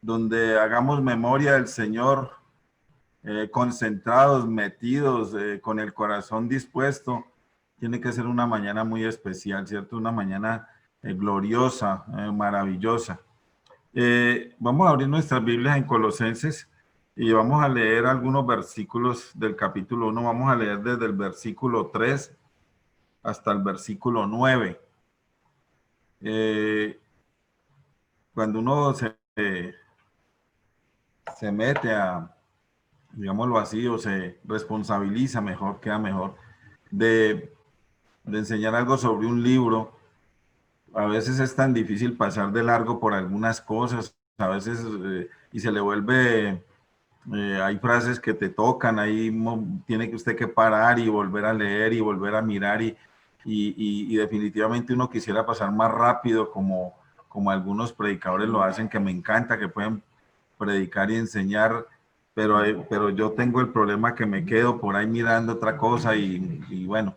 donde hagamos memoria del Señor, concentrados, metidos, con el corazón dispuesto. Tiene que ser una mañana muy especial, ¿cierto? Una mañana gloriosa, maravillosa. Vamos a abrir nuestras Biblias en Colosenses y vamos a leer algunos versículos del capítulo 1. Vamos a leer desde el versículo 3 hasta el versículo 9. Cuando uno se mete a, digámoslo así, o se responsabiliza mejor, queda mejor, de enseñar algo sobre un libro, a veces es tan difícil pasar de largo por algunas cosas, a veces, y se le vuelve, hay frases que te tocan, ahí tiene que usted que parar y volver a leer y volver a mirar y definitivamente uno quisiera pasar más rápido como algunos predicadores lo hacen, que me encanta, que pueden predicar y enseñar, pero yo tengo el problema que me quedo por ahí mirando otra cosa y bueno.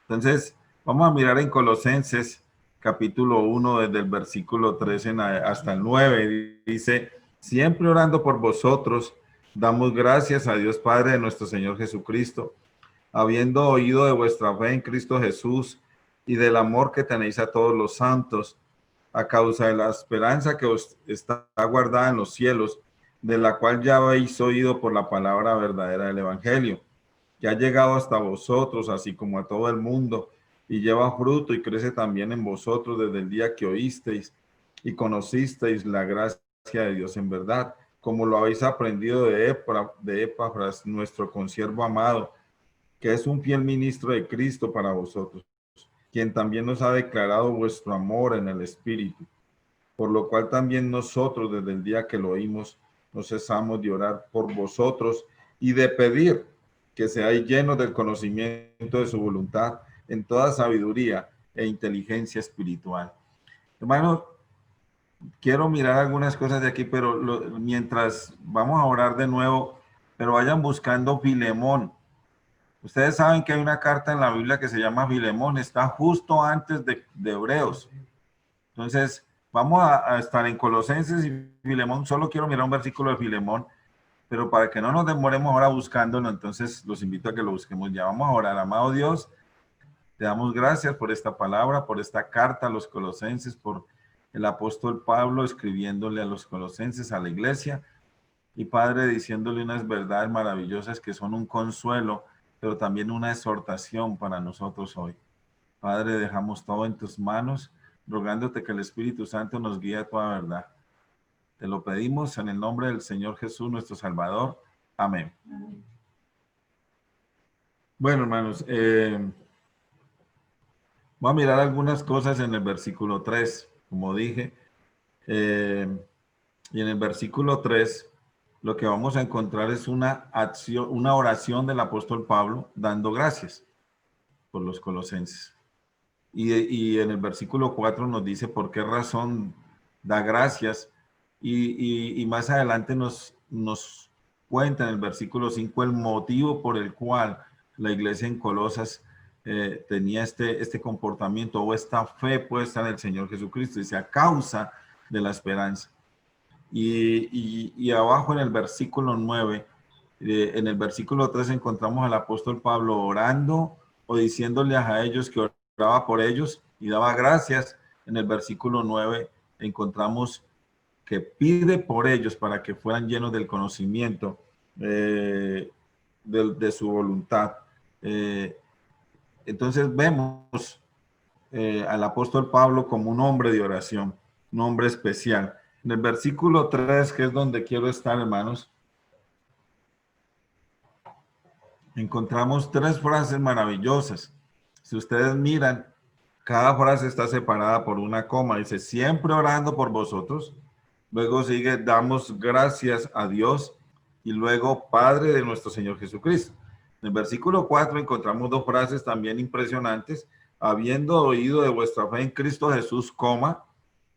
Entonces, vamos a mirar en Colosenses capítulo 1 desde el versículo 3 hasta el 9. Dice, siempre orando por vosotros, damos gracias a Dios Padre de nuestro Señor Jesucristo, habiendo oído de vuestra fe en Cristo Jesús y del amor que tenéis a todos los santos, a causa de la esperanza que os está guardada en los cielos, de la cual ya habéis oído por la palabra verdadera del Evangelio, que ha llegado hasta vosotros, así como a todo el mundo, y lleva fruto y crece también en vosotros desde el día que oísteis y conocisteis la gracia de Dios en verdad, como lo habéis aprendido de Epafras, nuestro consiervo amado, que es un fiel ministro de Cristo para vosotros, quien también nos ha declarado vuestro amor en el Espíritu, por lo cual también nosotros desde el día que lo oímos no cesamos de orar por vosotros y de pedir que seáis llenos del conocimiento de su voluntad en toda sabiduría e inteligencia espiritual. Hermanos, quiero mirar algunas cosas de aquí, pero mientras vamos a orar de nuevo, pero vayan buscando Filemón. Ustedes saben que hay una carta en la Biblia que se llama Filemón, está justo antes de Hebreos. Entonces, vamos a estar en Colosenses y Filemón. Solo quiero mirar un versículo de Filemón, pero para que no nos demoremos ahora buscándolo, entonces los invito a que lo busquemos ya. Vamos a orar. Amado Dios, te damos gracias por esta palabra, por esta carta a los colosenses, por el apóstol Pablo escribiéndole a los colosenses, a la iglesia, y Padre, diciéndole unas verdades maravillosas que son un consuelo, pero también una exhortación para nosotros hoy. Padre, dejamos todo en tus manos, rogándote que el Espíritu Santo nos guíe a toda verdad. Te lo pedimos en el nombre del Señor Jesús, nuestro Salvador. Amén. Bueno, hermanos, voy a mirar algunas cosas en el versículo 3, como dije. Y en el versículo 3, lo que vamos a encontrar es una acción, una oración del apóstol Pablo dando gracias por los colosenses. Y en el versículo 4 nos dice por qué razón da gracias. Y más adelante nos cuenta en el versículo 5 el motivo por el cual la iglesia en Colosas tenía este comportamiento o esta fe puesta en el Señor Jesucristo. Dice, a causa de la esperanza. Y abajo en el versículo 9, en el versículo 3 encontramos al apóstol Pablo orando o diciéndoles a ellos que oraba por ellos y daba gracias. En el versículo 9 encontramos que pide por ellos para que fueran llenos del conocimiento de su voluntad. Entonces vemos al apóstol Pablo como un hombre de oración, un hombre especial. En el versículo 3, que es donde quiero estar, hermanos, encontramos tres frases maravillosas. Si ustedes miran, cada frase está separada por una coma. Dice, siempre orando por vosotros. Luego sigue, damos gracias a Dios. Y luego, Padre de nuestro Señor Jesucristo. En el versículo 4 encontramos dos frases también impresionantes. Habiendo oído de vuestra fe en Cristo Jesús, coma,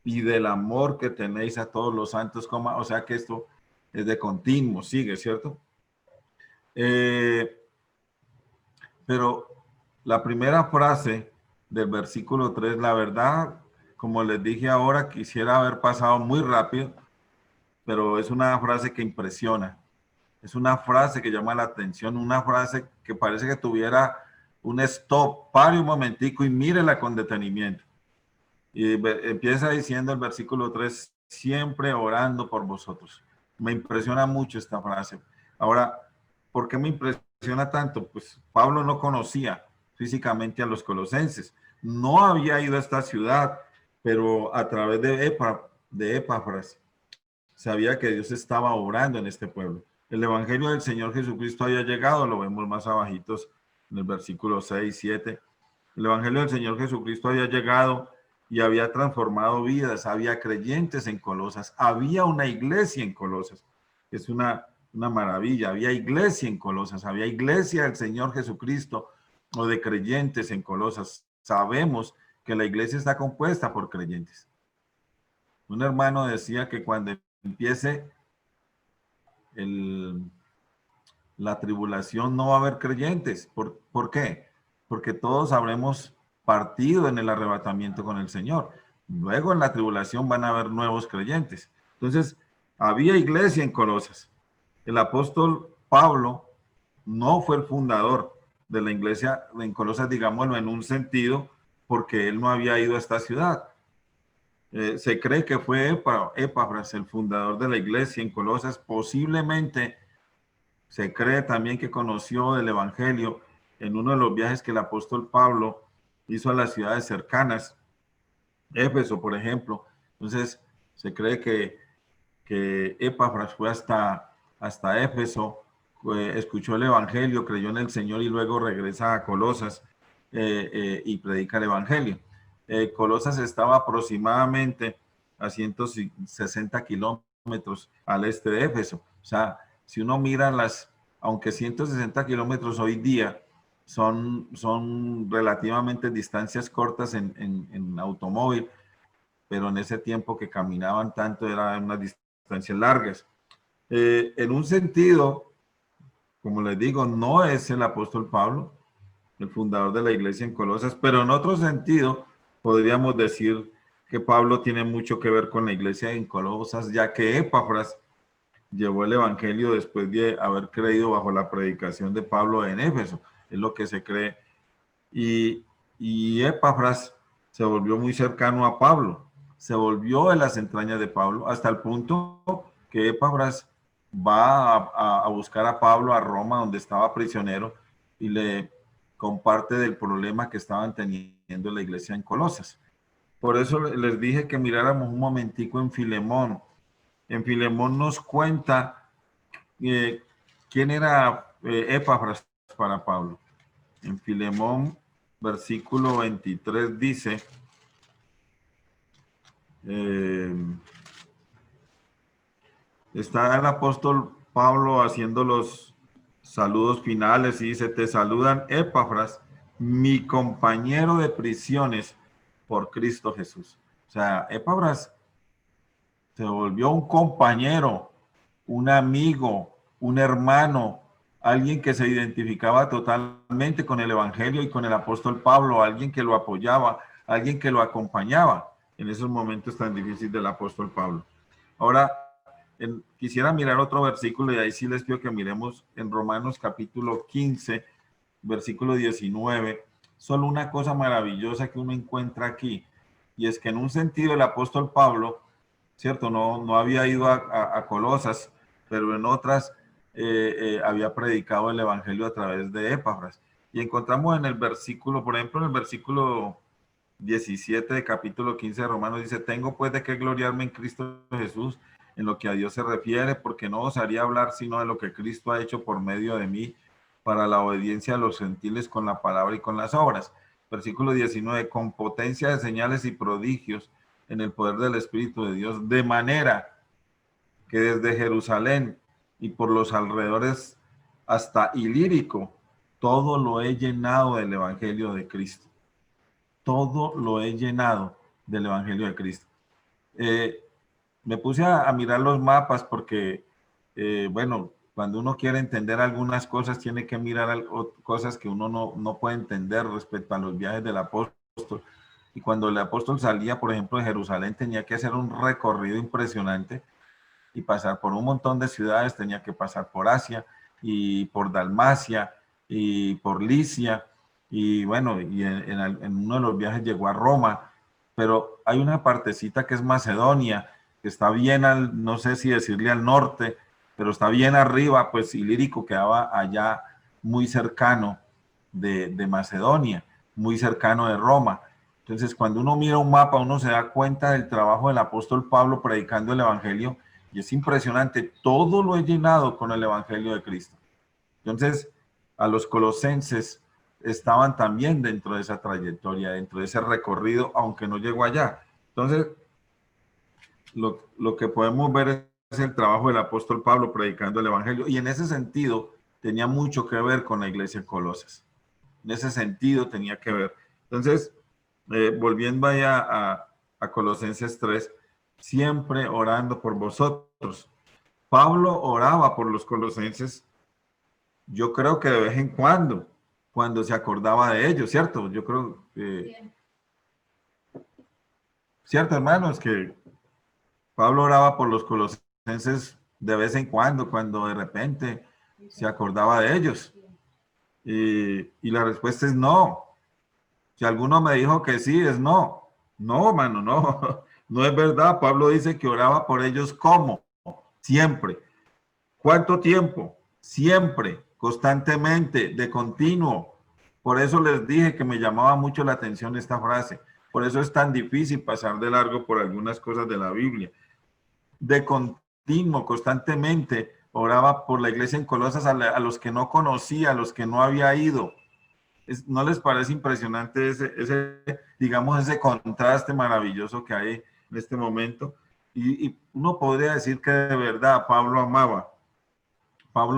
y del amor que tenéis a todos los santos, coma. O sea que esto es de continuo, sigue, ¿cierto? Pero la primera frase del versículo 3, la verdad, como les dije ahora, quisiera haber pasado muy rápido, pero es una frase que impresiona. Es una frase que llama la atención, una frase que parece que tuviera un stop, pare un momentico y mírela con detenimiento. Y empieza diciendo el versículo 3, siempre orando por vosotros. Me impresiona mucho esta frase. Ahora, ¿por qué me impresiona tanto? Pues Pablo no conocía físicamente a los colosenses. No había ido a esta ciudad, pero a través de Epafras sabía que Dios estaba obrando en este pueblo. El evangelio del Señor Jesucristo había llegado, lo vemos más abajitos en el versículo 6, 7. El evangelio del Señor Jesucristo había llegado y había transformado vidas, había creyentes en Colosas, había una iglesia en Colosas, que es una maravilla, había iglesia en Colosas, había iglesia del Señor Jesucristo o de creyentes en Colosas. Sabemos que la iglesia está compuesta por creyentes. Un hermano decía que cuando empiece la tribulación no va a haber creyentes. ¿Por qué? Porque todos habremos partido en el arrebatamiento con el Señor. Luego en la tribulación van a haber nuevos creyentes. Entonces, había iglesia en Colosas. El apóstol Pablo no fue el fundador de la iglesia en Colosas, digámoslo en un sentido, porque él no había ido a esta ciudad. Se cree que fue Epafras el fundador de la iglesia en Colosas. Posiblemente se cree también que conoció el evangelio en uno de los viajes que el apóstol Pablo hizo a las ciudades cercanas, Éfeso, por ejemplo. Entonces, se cree que Epafras fue hasta Éfeso, escuchó el evangelio, creyó en el Señor y luego regresa a Colosas y predica el evangelio. Colosas estaba aproximadamente a 160 kilómetros al este de Éfeso. O sea, si uno mira aunque 160 kilómetros hoy día son relativamente distancias cortas en automóvil, pero en ese tiempo que caminaban tanto eran unas distancias largas. En un sentido, como les digo, no es el apóstol Pablo, el fundador de la iglesia en Colosas, pero en otro sentido podríamos decir que Pablo tiene mucho que ver con la iglesia en Colosas, ya que Epafras llevó el evangelio después de haber creído bajo la predicación de Pablo en Éfeso, es lo que se cree. Y Epafras se volvió muy cercano a Pablo, se volvió en las entrañas de Pablo, hasta el punto que Epafras va a buscar a Pablo a Roma, donde estaba prisionero, y le comparte del problema que estaban teniendo la iglesia en Colosas. Por eso les dije que miráramos un momentico en Filemón. En Filemón nos cuenta quién era Epafras para Pablo. En Filemón, versículo 23 dice, está el apóstol Pablo haciendo los saludos finales y dice, te saludan Epafras, mi compañero de prisiones por Cristo Jesús. O sea, Epafras se volvió un compañero, un amigo, un hermano, alguien que se identificaba totalmente con el evangelio y con el apóstol Pablo, alguien que lo apoyaba, alguien que lo acompañaba en esos momentos tan difíciles del apóstol Pablo. Ahora, quisiera mirar otro versículo y ahí sí les pido que miremos en Romanos capítulo 15, versículo 19, solo una cosa maravillosa que uno encuentra aquí, y es que en un sentido el apóstol Pablo, ¿cierto? No había ido a Colosas, pero en otras había predicado el evangelio a través de Epafras. Y encontramos en el versículo, por ejemplo, en el versículo 17 de capítulo 15 de Romanos, dice, tengo pues de qué gloriarme en Cristo Jesús en lo que a Dios se refiere, porque no osaría hablar sino de lo que Cristo ha hecho por medio de mí para la obediencia a los gentiles con la palabra y con las obras. Versículo 19, con potencia de señales y prodigios en el poder del Espíritu de Dios, de manera que desde Jerusalén y por los alrededores hasta Ilírico, todo lo he llenado del Evangelio de Cristo. Todo lo he llenado del Evangelio de Cristo. Me puse a mirar los mapas porque, bueno, cuando uno quiere entender algunas cosas, tiene que mirar cosas que uno no puede entender respecto a los viajes del apóstol. Y cuando el apóstol salía, por ejemplo, de Jerusalén, tenía que hacer un recorrido impresionante y pasar por un montón de ciudades, tenía que pasar por Asia y por Dalmacia y por Licia, y bueno, y en uno de los viajes llegó a Roma, pero hay una partecita que es Macedonia, que está bien al, no sé si decirle al norte, pero está bien arriba, pues Ilírico quedaba allá muy cercano de Macedonia, muy cercano de Roma. Entonces, cuando uno mira un mapa, uno se da cuenta del trabajo del apóstol Pablo predicando el Evangelio, y es impresionante, todo lo he llenado con el Evangelio de Cristo. Entonces, a los colosenses estaban también dentro de esa trayectoria, dentro de ese recorrido, aunque no llegó allá. Entonces, lo que podemos ver es el trabajo del apóstol Pablo predicando el Evangelio, y en ese sentido tenía mucho que ver con la iglesia en Colosas. En ese sentido tenía que ver. Entonces, volviendo allá a Colosenses 3, siempre orando por vosotros. Pablo oraba por los colosenses, yo creo que de vez en cuando se acordaba de ellos, ¿cierto? Yo creo que, ¿cierto, hermanos? Que Pablo oraba por los colosenses de vez en cuando de repente se acordaba de ellos. Y la respuesta es no. Si alguno me dijo que sí, es no. No, mano, no. No es verdad. Pablo dice que oraba por ellos como siempre. ¿Cuánto tiempo? Siempre, constantemente, de continuo. Por eso les dije que me llamaba mucho la atención esta frase. Por eso es tan difícil pasar de largo por algunas cosas de la Biblia. De continuo, constantemente, oraba por la iglesia en Colosas a los que no conocía, a los que no había ido. ¿No les parece impresionante digamos, ese contraste maravilloso que hay en este momento? Y uno podría decir que de verdad Pablo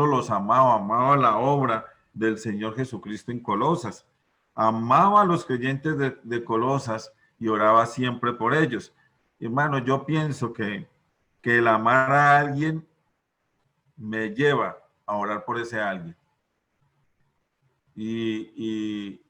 los amaba, amaba la obra del Señor Jesucristo en Colosas, amaba a los creyentes de Colosas y oraba siempre por ellos. Hermano, yo pienso que el amar a alguien me lleva a orar por ese alguien. Y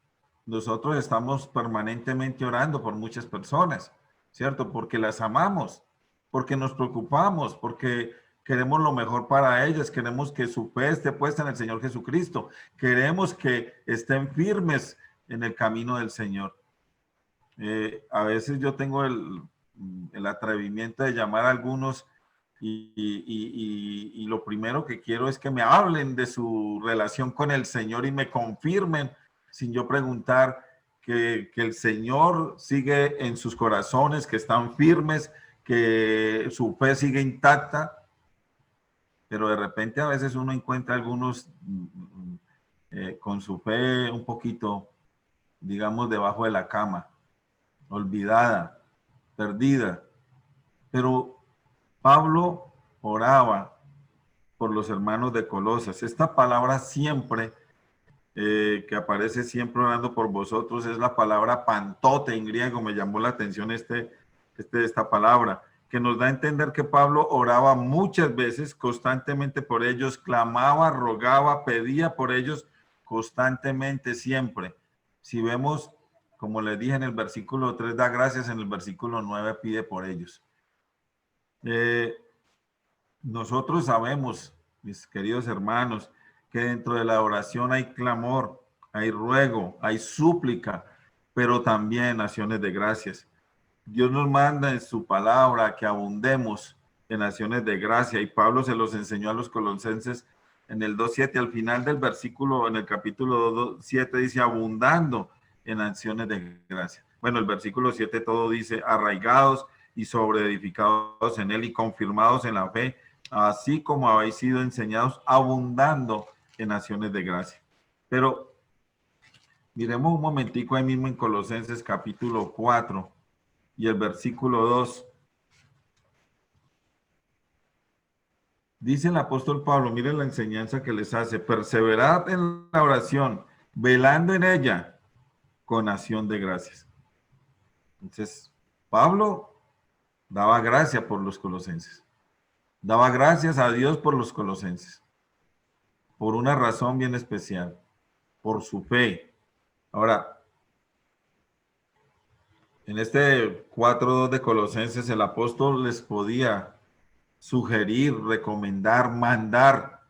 nosotros estamos permanentemente orando por muchas personas, ¿cierto? Porque las amamos, porque nos preocupamos, porque queremos lo mejor para ellas, queremos que su fe esté puesta en el Señor Jesucristo, queremos que estén firmes en el camino del Señor. A veces yo tengo el atrevimiento de llamar a algunos y lo primero que quiero es que me hablen de su relación con el Señor y me confirmen, sin yo preguntar, que el Señor sigue en sus corazones, que están firmes, que su fe sigue intacta, pero de repente a veces uno encuentra algunos con su fe un poquito, digamos, debajo de la cama, olvidada, perdida. Pero Pablo oraba por los hermanos de Colosas. Esta palabra siempre, que aparece siempre orando por vosotros, es la palabra pantote en griego. Me llamó la atención esta palabra, que nos da a entender que Pablo oraba muchas veces, constantemente por ellos, clamaba, rogaba, pedía por ellos constantemente, siempre. Si vemos, como les dije en el versículo 3, da gracias, en el versículo 9 pide por ellos. Nosotros sabemos, mis queridos hermanos, que dentro de la oración hay clamor, hay ruego, hay súplica, pero también acciones de gracias. Dios nos manda en su palabra que abundemos en acciones de gracia, y Pablo se los enseñó a los colosenses en el 2:7, al final del versículo, en el capítulo 2:7 dice abundando en acciones de gracia. Bueno, el versículo 7 todo dice arraigados y sobreedificados en él y confirmados en la fe, así como habéis sido enseñados, abundando en acciones de gracia. Pero miremos un momentico ahí mismo en Colosenses capítulo 4 y el versículo 2. Dice el apóstol Pablo, miren la enseñanza que les hace: perseverad en la oración, velando en ella con acción de gracias. Entonces, Pablo daba gracia por los colosenses. Daba gracias a Dios por los colosenses, por una razón bien especial, por su fe. Ahora, en este 4:2 de Colosenses, el apóstol les podía sugerir, recomendar, mandar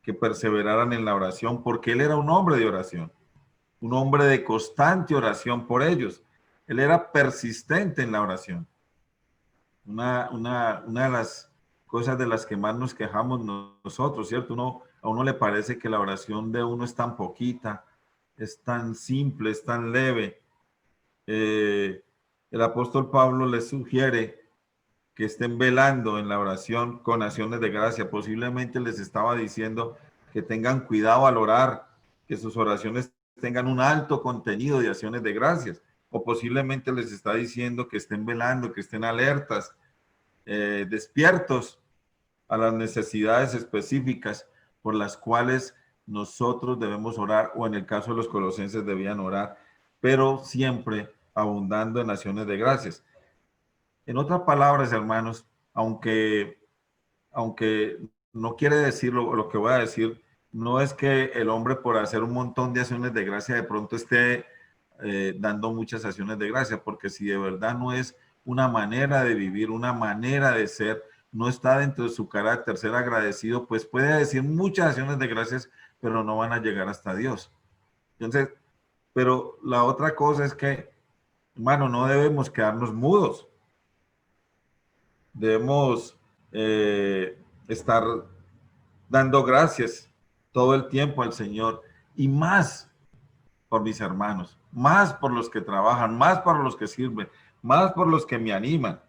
que perseveraran en la oración, porque él era un hombre de oración, un hombre de constante oración por ellos. Él era persistente en la oración. Una de las cosas de las que más nos quejamos nosotros, ¿cierto? A uno le parece que la oración de uno es tan poquita, es tan simple, es tan leve. El apóstol Pablo les sugiere que estén velando en la oración con acciones de gracia. Posiblemente les estaba diciendo que tengan cuidado al orar, que sus oraciones tengan un alto contenido de acciones de gracias. O posiblemente les está diciendo que estén velando, que estén alertas, despiertos a las necesidades específicas por las cuales nosotros debemos orar, o en el caso de los colosenses debían orar, pero siempre abundando en acciones de gracias. En otras palabras, hermanos, aunque no quiere decir lo que voy a decir, no es que el hombre por hacer un montón de acciones de gracia de pronto esté dando muchas acciones de gracia, porque si de verdad no es una manera de vivir, una manera de ser, no está dentro de su carácter ser agradecido, pues puede decir muchas acciones de gracias, pero no van a llegar hasta Dios. Entonces, pero la otra cosa es que, hermano, no debemos quedarnos mudos. Debemos estar dando gracias todo el tiempo al Señor, y más por mis hermanos, más por los que trabajan, más por los que sirven, más por los que me animan.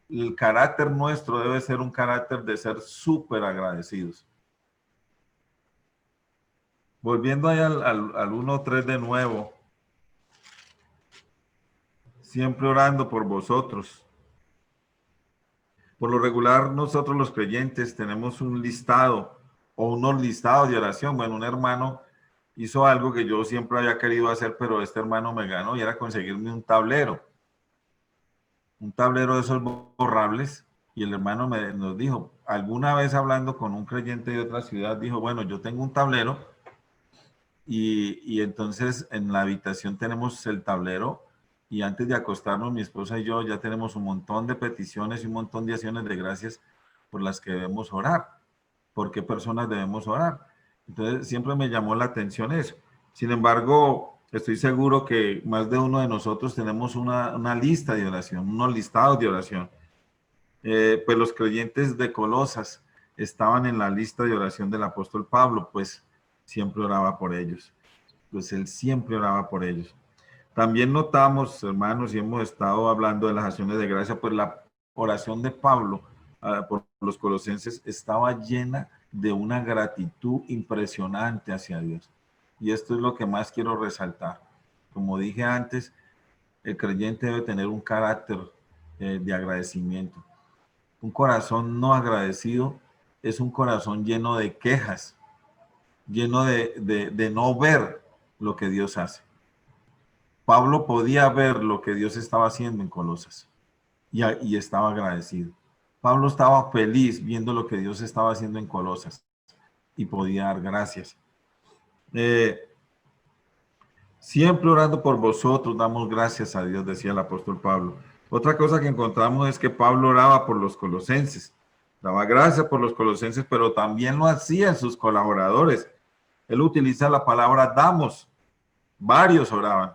El carácter nuestro debe ser un carácter de ser súper agradecidos. Volviendo ahí al 1.3 de nuevo, siempre orando por vosotros. Por lo regular, nosotros los creyentes tenemos un listado o unos listados de oración. Bueno, un hermano hizo algo que yo siempre había querido hacer, pero este hermano me ganó, y era conseguirme un tablero de esos borrables. Y el hermano nos dijo, alguna vez hablando con un creyente de otra ciudad, dijo, bueno, yo tengo un tablero y entonces en la habitación tenemos el tablero, y antes de acostarnos mi esposa y yo ya tenemos un montón de peticiones y un montón de acciones de gracias por las que debemos orar, por qué personas debemos orar. Entonces siempre me llamó la atención eso. Sin embargo, estoy seguro que más de uno de nosotros tenemos una lista de oración, unos listados de oración. Pues los creyentes de Colosas estaban en la lista de oración del apóstol Pablo, pues siempre oraba por ellos. Pues él siempre oraba por ellos. También notamos, hermanos, y hemos estado hablando de las acciones de gracia, pues la oración de Pablo por los colosenses estaba llena de una gratitud impresionante hacia Dios. Y esto es lo que más quiero resaltar. Como dije antes, el creyente debe tener un carácter de agradecimiento. Un corazón no agradecido es un corazón lleno de quejas, lleno de no ver lo que Dios hace. Pablo podía ver lo que Dios estaba haciendo en Colosas y estaba agradecido. Pablo estaba feliz viendo lo que Dios estaba haciendo en Colosas y podía dar gracias. Siempre orando por vosotros, damos gracias a Dios, decía el apóstol Pablo. Otra cosa que encontramos es que Pablo oraba por los colosenses, daba gracias por los colosenses, pero también lo hacían sus colaboradores. Él utiliza la palabra damos, varios oraban.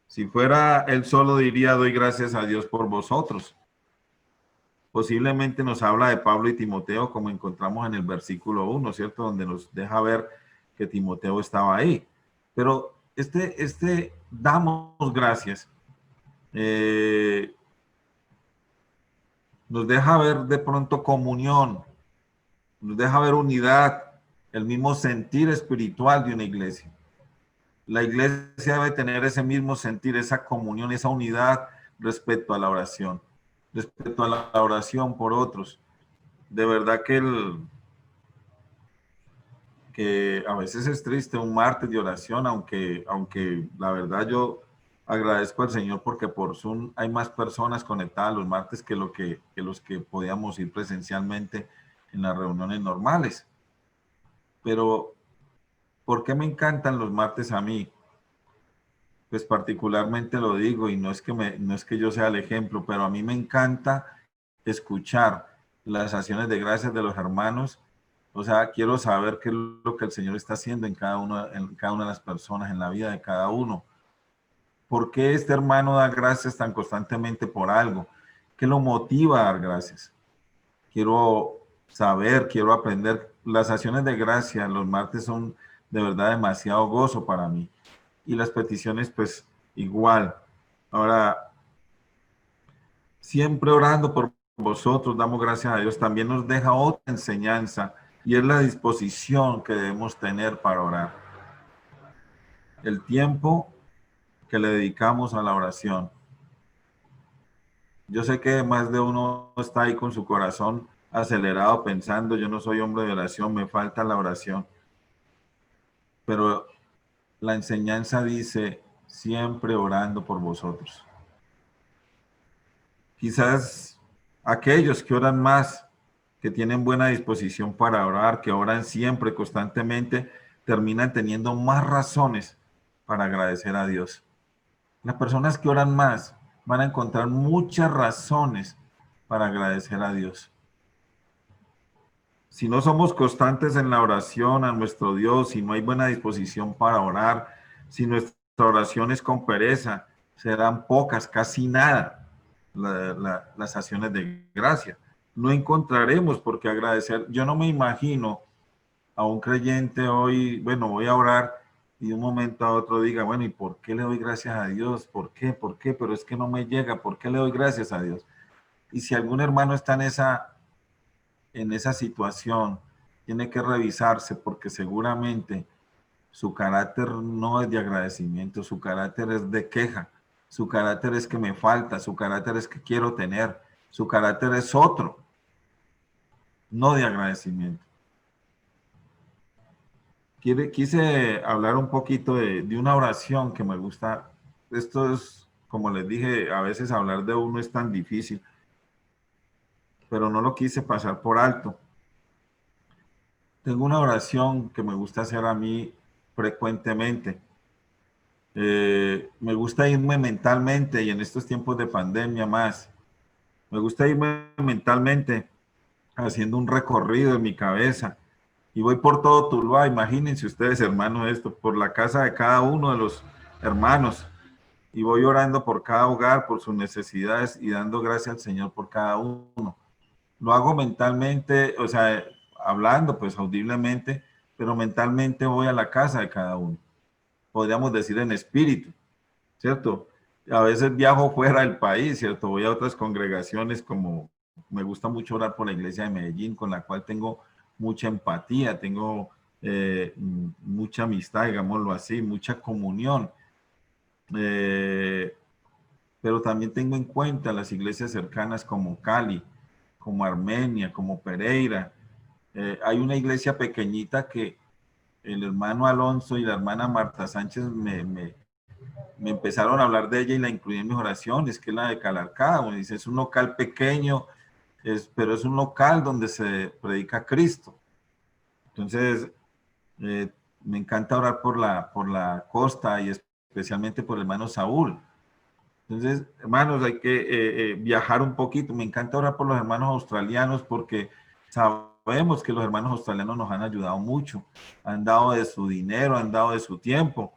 Si fuera él solo diría, doy gracias a Dios por vosotros. Posiblemente nos habla de Pablo y Timoteo, como encontramos en el versículo 1, ¿cierto? Donde nos deja ver que Timoteo estaba ahí. Pero damos gracias, nos deja ver de pronto comunión, nos deja ver unidad, el mismo sentir espiritual de una iglesia. La iglesia debe tener ese mismo sentir, esa comunión, esa unidad respecto a la oración, respecto a la oración por otros. De verdad que a veces es triste un martes de oración, aunque la verdad yo agradezco al Señor porque por Zoom hay más personas conectadas los martes que los que podíamos ir presencialmente en las reuniones normales. Pero, ¿por qué me encantan los martes a mí? Pues particularmente lo digo, y no es que yo sea el ejemplo, pero a mí me encanta escuchar las acciones de gracias de los hermanos. O sea, quiero saber qué es lo que el Señor está haciendo en cada una de las personas, en la vida de cada uno. ¿Por qué este hermano da gracias tan constantemente por algo? ¿Qué lo motiva a dar gracias? Quiero saber, quiero aprender. Las acciones de gracia los martes son de verdad demasiado gozo para mí. Y las peticiones, pues igual. Ahora, siempre orando por vosotros, damos gracias a Dios. También nos deja otra enseñanza y es la disposición que debemos tener para orar. El tiempo que le dedicamos a la oración. Yo sé que más de uno está ahí con su corazón acelerado pensando, yo no soy hombre de oración, me falta la oración. Pero la enseñanza dice, siempre orando por vosotros. Quizás aquellos que oran más, que tienen buena disposición para orar, que oran siempre, constantemente, terminan teniendo más razones para agradecer a Dios. Las personas que oran más van a encontrar muchas razones para agradecer a Dios. Si no somos constantes en la oración a nuestro Dios, si no hay buena disposición para orar, si nuestra oración es con pereza, serán pocas, casi nada, las acciones de gracia. No encontraremos por qué agradecer. Yo no me imagino a un creyente hoy, bueno, voy a orar y de un momento a otro diga, bueno, ¿y por qué le doy gracias a Dios? ¿Por qué? ¿Por qué? Pero es que no me llega, ¿por qué le doy gracias a Dios? Y si algún hermano está en esa situación, tiene que revisarse porque seguramente su carácter no es de agradecimiento, su carácter es de queja, su carácter es que me falta, su carácter es que quiero tener, su carácter es otro, no de agradecimiento. Quise hablar un poquito de una oración que me gusta. Esto es, como les dije, a veces hablar de uno es tan difícil, pero no lo quise pasar por alto. Tengo una oración que me gusta hacer a mí frecuentemente. Me gusta irme mentalmente y en estos tiempos de pandemia más. Me gusta irme mentalmente haciendo un recorrido en mi cabeza y voy por todo Tuluá. Imagínense ustedes, hermanos, esto, por la casa de cada uno de los hermanos y voy orando por cada hogar, por sus necesidades y dando gracias al Señor por cada uno. Lo hago mentalmente, o sea, hablando pues audiblemente, pero mentalmente voy a la casa de cada uno. Podríamos decir en espíritu, ¿cierto? A veces viajo fuera del país, ¿cierto? Voy a otras congregaciones como me gusta mucho orar por la iglesia de Medellín, con la cual tengo mucha empatía, tengo mucha amistad, digámoslo así, mucha comunión. Eh, pero también tengo en cuenta las iglesias cercanas como Cali, como Armenia, como Pereira. Hay una iglesia pequeñita que el hermano Alonso y la hermana Marta Sánchez me empezaron a hablar de ella y la incluí en mis oraciones, que es la de Calarcá. Me dice, es un local pequeño, pero es un local donde se predica Cristo. Entonces, me encanta orar por la costa y especialmente por el hermano Saúl. Entonces, hermanos, hay que viajar un poquito. Me encanta orar por los hermanos australianos porque sabemos que los hermanos australianos nos han ayudado mucho. Han dado de su dinero, han dado de su tiempo.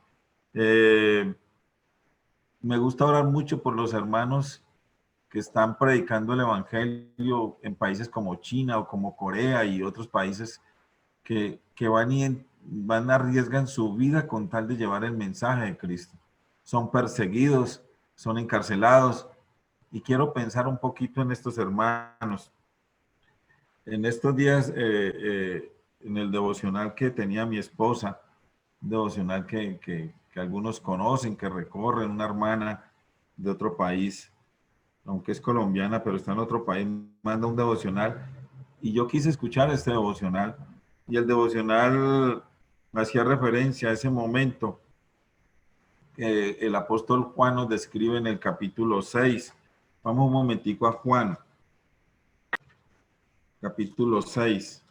Eh, Me gusta orar mucho por los hermanos que están predicando el evangelio en países como China o como Corea y otros países que van arriesgan su vida con tal de llevar el mensaje de Cristo. Son perseguidos, son encarcelados y quiero pensar un poquito en estos hermanos. En estos días, en el devocional que tenía mi esposa, devocional que algunos conocen, que recorren, una hermana de otro país, aunque es colombiana, pero está en otro país, manda un devocional y yo quise escuchar este devocional y el devocional hacía referencia a ese momento que el apóstol Juan nos describe en el capítulo 6. Vamos un momentico a Juan, capítulo 6.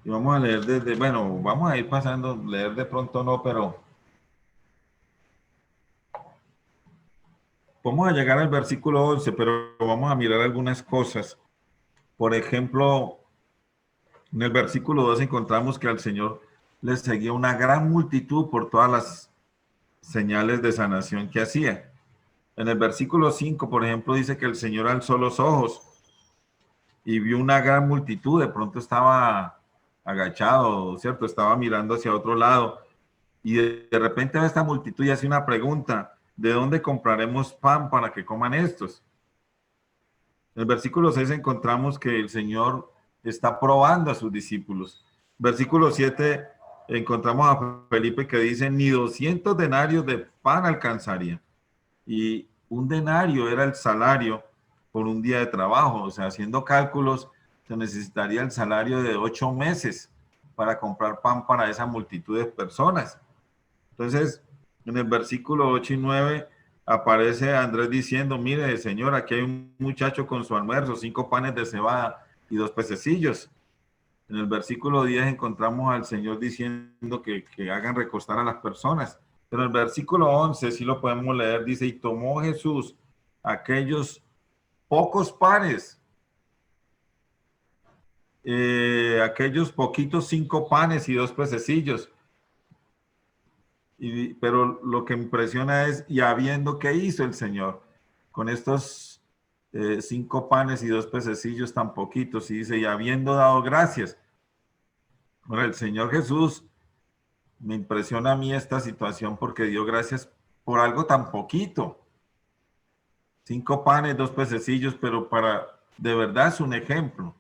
Y vamos a leer desde, bueno, vamos a ir pasando, leer de pronto no, pero Vamos a llegar al versículo 11, pero vamos a mirar algunas cosas. Por ejemplo, en el versículo 2 encontramos que al Señor le seguía una gran multitud por todas las señales de sanación que hacía. En el versículo 5, por ejemplo, dice que el Señor alzó los ojos y vio una gran multitud. De pronto estaba agachado, ¿cierto? Estaba mirando hacia otro lado. Y de repente ve esta multitud y hace una pregunta: ¿de dónde compraremos pan para que coman estos? En el versículo 6 encontramos que el Señor está probando a sus discípulos. Versículo 7 encontramos a Felipe que dice: ni 200 denarios de pan alcanzaría. Y un denario era el salario por un día de trabajo. O sea, haciendo cálculos, se necesitaría el salario de 8 meses para comprar pan para esa multitud de personas. Entonces, en el versículo 8 y 9 aparece Andrés diciendo: mire, Señor, aquí hay un muchacho con su almuerzo, 5 panes de cebada y 2 pececillos. En el versículo 10 encontramos al Señor diciendo que hagan recostar a las personas. Pero el versículo 11, si lo podemos leer, dice: y tomó Jesús aquellos pocos panes, aquellos poquitos 5 panes y 2 pececillos. Pero lo que me impresiona es, y habiendo, ¿qué hizo el Señor con estos 5 panes y 2 pececillos tan poquitos? Y dice: y habiendo dado gracias. Bueno, el Señor Jesús, me impresiona a mí esta situación porque dio gracias por algo tan poquito. 5 panes, 2 pececillos, pero de verdad es un ejemplo,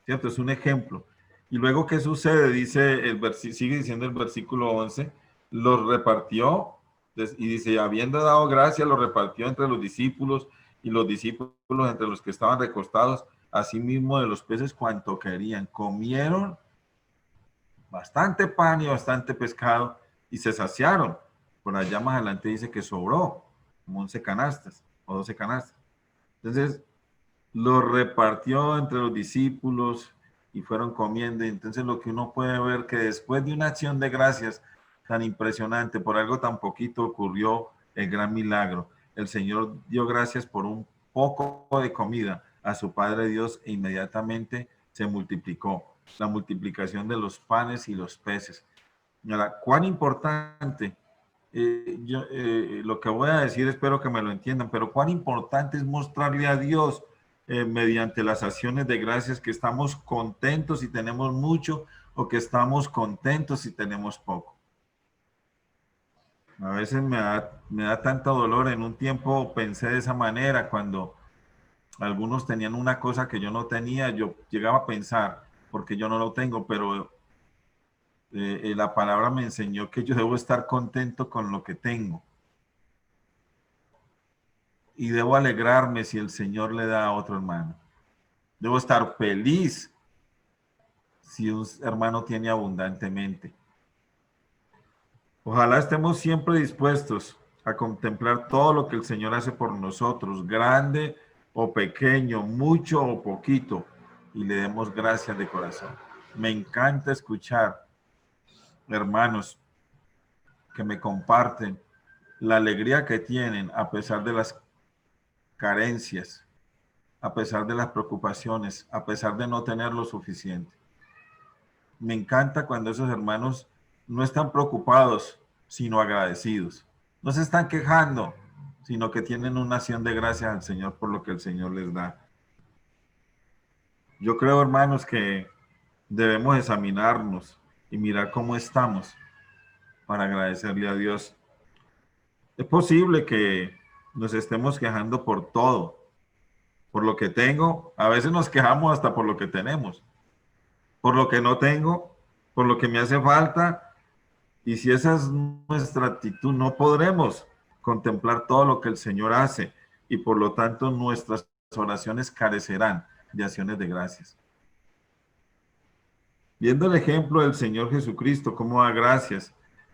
¿cierto? Es un ejemplo. Y luego, ¿qué sucede? Dice sigue diciendo el versículo 11, los repartió, y dice: habiendo dado gracias, los repartió entre los discípulos, y los discípulos entre los que estaban recostados, asimismo de los peces cuanto querían. Comieron bastante pan y bastante pescado, y se saciaron. Por allá más adelante dice que sobró, como 11 canastas, o 12 canastas. Entonces, lo repartió entre los discípulos y fueron comiendo. Y entonces lo que uno puede ver, que después de una acción de gracias tan impresionante, por algo tan poquito, ocurrió el gran milagro. El Señor dio gracias por un poco de comida a su Padre Dios e inmediatamente se multiplicó. La multiplicación de los panes y los peces. Ahora, cuán importante, lo que voy a decir, espero que me lo entiendan, pero cuán importante es mostrarle a Dios mediante las acciones de gracias que estamos contentos si tenemos mucho o que estamos contentos si tenemos poco. A veces me da tanto dolor. En un tiempo pensé de esa manera, cuando algunos tenían una cosa que yo no tenía, yo llegaba a pensar, porque yo no lo tengo, pero la palabra me enseñó que yo debo estar contento con lo que tengo. Y debo alegrarme si el Señor le da a otro hermano. Debo estar feliz si un hermano tiene abundantemente. Ojalá estemos siempre dispuestos a contemplar todo lo que el Señor hace por nosotros, grande o pequeño, mucho o poquito, y le demos gracias de corazón. Me encanta escuchar hermanos que me comparten la alegría que tienen a pesar de las carencias, a pesar de las preocupaciones, a pesar de no tener lo suficiente. Me encanta cuando esos hermanos no están preocupados, sino agradecidos. No se están quejando, sino que tienen una acción de gracias al Señor por lo que el Señor les da. Yo creo, hermanos, que debemos examinarnos y mirar cómo estamos para agradecerle a Dios. Es posible que nos estemos quejando por todo, por lo que tengo. A veces nos quejamos hasta por lo que tenemos, por lo que no tengo, por lo que me hace falta. Y si esa es nuestra actitud, no podremos contemplar todo lo que el Señor hace, y por lo tanto nuestras oraciones carecerán de acciones de gracias. Viendo el ejemplo del Señor Jesucristo, cómo da gracias,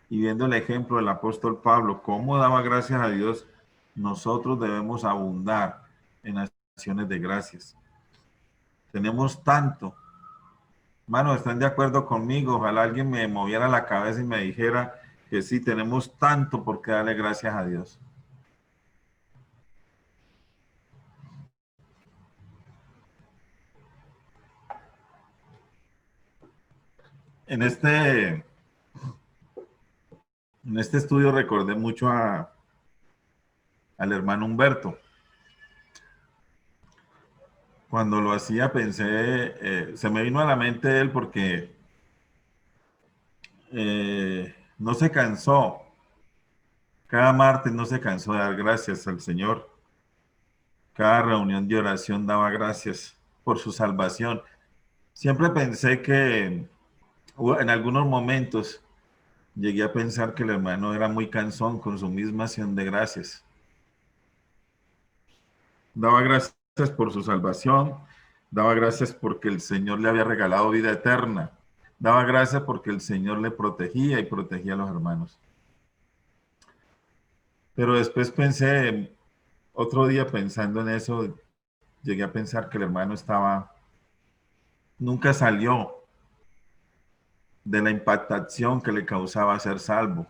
y viendo el ejemplo del apóstol Pablo, cómo daba gracias a Dios, nosotros debemos abundar en acciones de gracias. Tenemos tanto. Hermanos, ¿están de acuerdo conmigo? Ojalá alguien me moviera la cabeza y me dijera que sí, tenemos tanto por qué darle gracias a Dios. en este estudio recordé mucho al hermano Humberto. Cuando lo hacía pensé, se me vino a la mente él porque no se cansó, cada martes no se cansó de dar gracias al Señor. Cada reunión de oración daba gracias por su salvación. Siempre pensé que en algunos momentos llegué a pensar que el hermano era muy cansón con su misma acción de gracias. Daba gracias por su salvación, daba gracias porque el Señor le había regalado vida eterna, daba gracias porque el Señor le protegía y protegía a los hermanos. Pero después pensé, otro día pensando en eso, llegué a pensar que el hermano nunca salió de la impactación que le causaba ser salvo.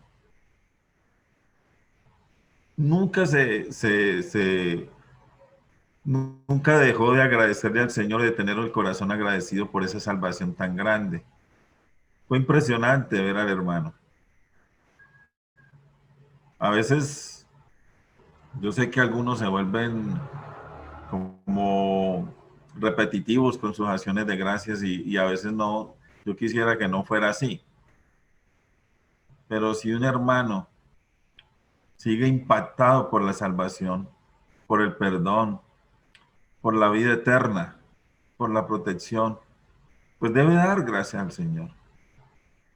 Nunca nunca dejó de agradecerle al Señor, de tener el corazón agradecido por esa salvación tan grande. Fue impresionante ver al hermano. A veces yo sé que algunos se vuelven como repetitivos con sus acciones de gracias y a veces no, yo quisiera que no fuera así. Pero si un hermano sigue impactado por la salvación, por el perdón, por la vida eterna, por la protección, pues debe dar gracias al Señor.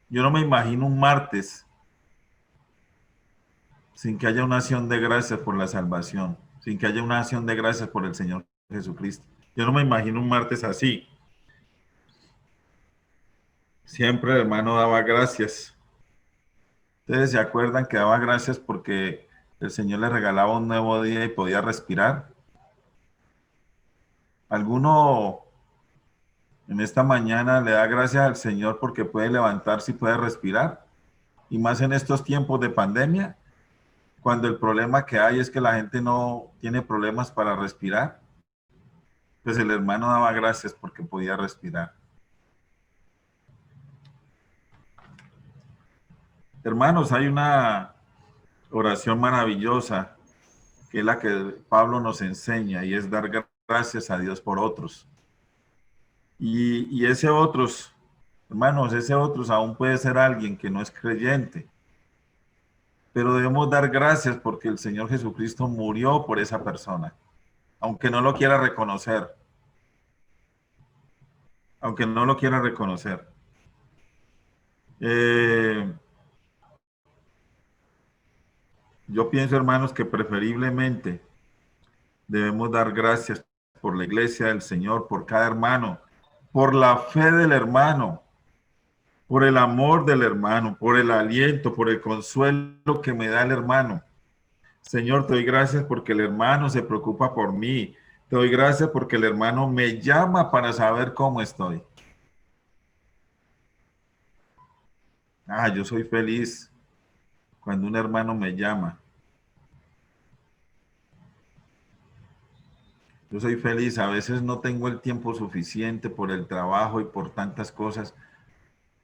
Yo no me imagino un martes sin que haya una acción de gracias por la salvación, sin que haya una acción de gracias por el Señor Jesucristo. Yo no me imagino un martes así. Siempre el hermano daba gracias. Ustedes se acuerdan que daba gracias porque el Señor le regalaba un nuevo día y podía respirar. ¿Alguno en esta mañana le da gracias al Señor porque puede levantarse y puede respirar? Y más en estos tiempos de pandemia, cuando el problema que hay es que la gente no tiene problemas para respirar, pues el hermano daba gracias porque podía respirar. Hermanos, hay una oración maravillosa que es la que Pablo nos enseña y es dar gracias a Dios por otros. Y ese otros, hermanos, ese otros aún puede ser alguien que no es creyente, pero debemos dar gracias porque el Señor Jesucristo murió por esa persona, aunque no lo quiera reconocer, aunque no lo quiera reconocer. Eh, yo pienso, hermanos, que preferiblemente debemos dar gracias por la iglesia del Señor, por cada hermano, por la fe del hermano, por el amor del hermano, por el aliento, por el consuelo que me da el hermano. Señor, te doy gracias porque el hermano se preocupa por mí. Te doy gracias porque el hermano me llama para saber cómo estoy. Yo soy feliz cuando un hermano me llama. Yo soy feliz. A veces no tengo el tiempo suficiente por el trabajo y por tantas cosas.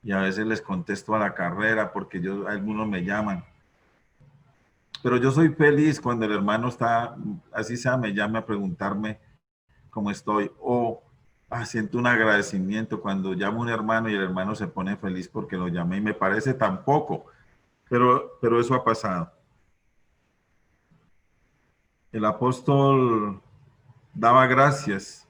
Y a veces les contesto a la carrera porque algunos me llaman. Pero yo soy feliz cuando el hermano está, así sea, me llame a preguntarme cómo estoy. O siento un agradecimiento cuando llamo a un hermano y el hermano se pone feliz porque lo llamé y me parece tan poco. Pero eso ha pasado. El apóstol daba gracias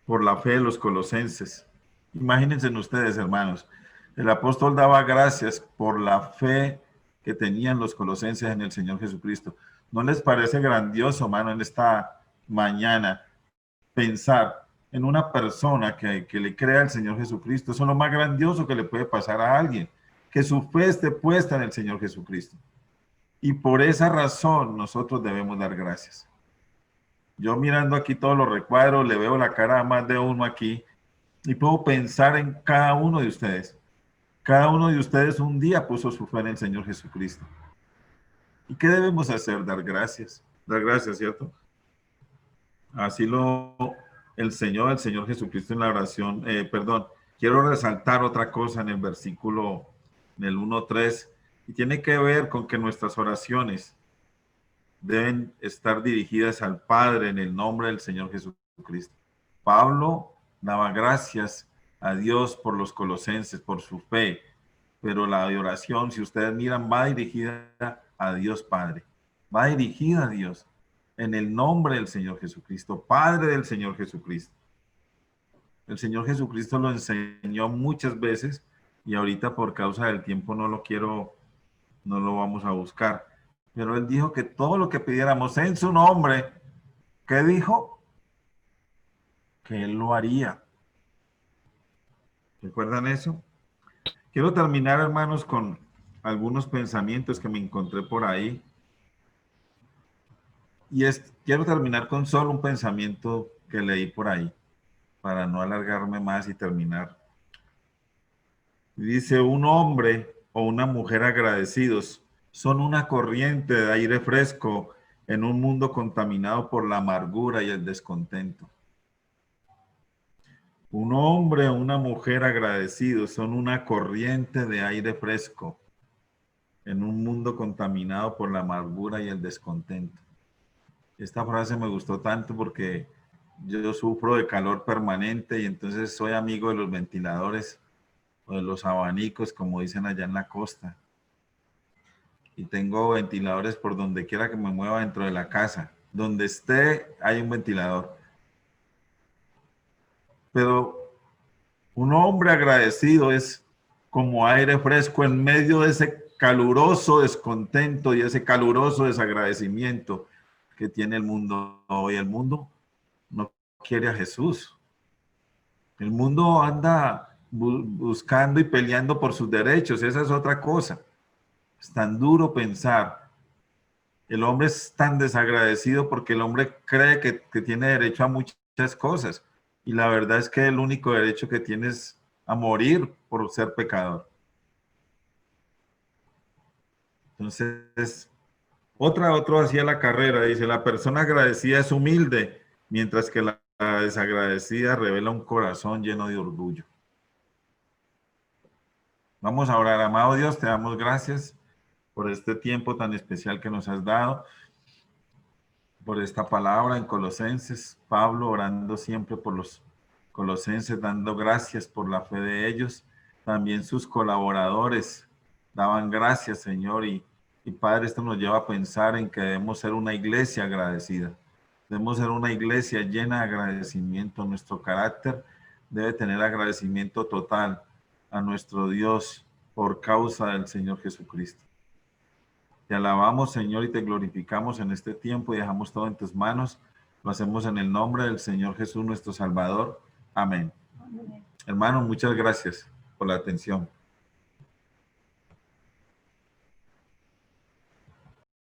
por la fe de los colosenses. Imagínense ustedes, hermanos. El apóstol daba gracias por la fe que tenían los colosenses en el Señor Jesucristo. ¿No les parece grandioso, hermano, en esta mañana pensar en una persona que le crea al Señor Jesucristo? Eso es lo más grandioso que le puede pasar a alguien, que su fe esté puesta en el Señor Jesucristo. Y por esa razón nosotros debemos dar gracias. Yo mirando aquí todos los recuadros, le veo la cara a más de uno aquí y puedo pensar en cada uno de ustedes. Cada uno de ustedes un día puso su fe en el Señor Jesucristo. ¿Y qué debemos hacer? Dar gracias. Dar gracias, ¿cierto? Así el Señor Jesucristo en la oración, quiero resaltar otra cosa en el versículo, en el 1:3, y tiene que ver con que nuestras oraciones deben estar dirigidas al Padre en el nombre del Señor Jesucristo. Pablo daba gracias a Dios por los colosenses, por su fe, pero la oración, si ustedes miran, va dirigida a Dios Padre, va dirigida a Dios en el nombre del Señor Jesucristo, Padre del Señor Jesucristo. El Señor Jesucristo lo enseñó muchas veces y ahorita por causa del tiempo no lo vamos a buscar. Pero Él dijo que todo lo que pidiéramos en su nombre, ¿qué dijo? Que Él lo haría. ¿Recuerdan eso? Quiero terminar, hermanos, con algunos pensamientos que me encontré por ahí. Quiero terminar con solo un pensamiento que leí por ahí, para no alargarme más y terminar. Dice, un hombre o una mujer agradecidos son una corriente de aire fresco en un mundo contaminado por la amargura y el descontento. Un hombre o una mujer agradecidos son una corriente de aire fresco en un mundo contaminado por la amargura y el descontento. Esta frase me gustó tanto porque yo sufro de calor permanente y entonces soy amigo de los ventiladores o de los abanicos, como dicen allá en la costa. Y tengo ventiladores por donde quiera que me mueva dentro de la casa. Donde esté hay un ventilador. Pero un hombre agradecido es como aire fresco en medio de ese caluroso descontento y ese caluroso desagradecimiento que tiene el mundo hoy. El mundo no quiere a Jesús. El mundo anda buscando y peleando por sus derechos. Esa es otra cosa. Es tan duro pensar. El hombre es tan desagradecido porque el hombre cree que tiene derecho a muchas cosas. Y la verdad es que el único derecho que tiene es a morir por ser pecador. Entonces, otro hacía la carrera, dice, la persona agradecida es humilde, mientras que la desagradecida revela un corazón lleno de orgullo. Vamos a orar. Amado Dios, te damos gracias por este tiempo tan especial que nos has dado, por esta palabra en Colosenses. Pablo orando siempre por los colosenses, dando gracias por la fe de ellos. También sus colaboradores daban gracias, Señor, y Padre, esto nos lleva a pensar en que debemos ser una iglesia agradecida. Debemos ser una iglesia llena de agradecimiento. Nuestro carácter debe tener agradecimiento total a nuestro Dios por causa del Señor Jesucristo. Te alabamos, Señor, y te glorificamos en este tiempo y dejamos todo en tus manos. Lo hacemos en el nombre del Señor Jesús, nuestro Salvador. Amén. Amén. Hermanos, muchas gracias por la atención.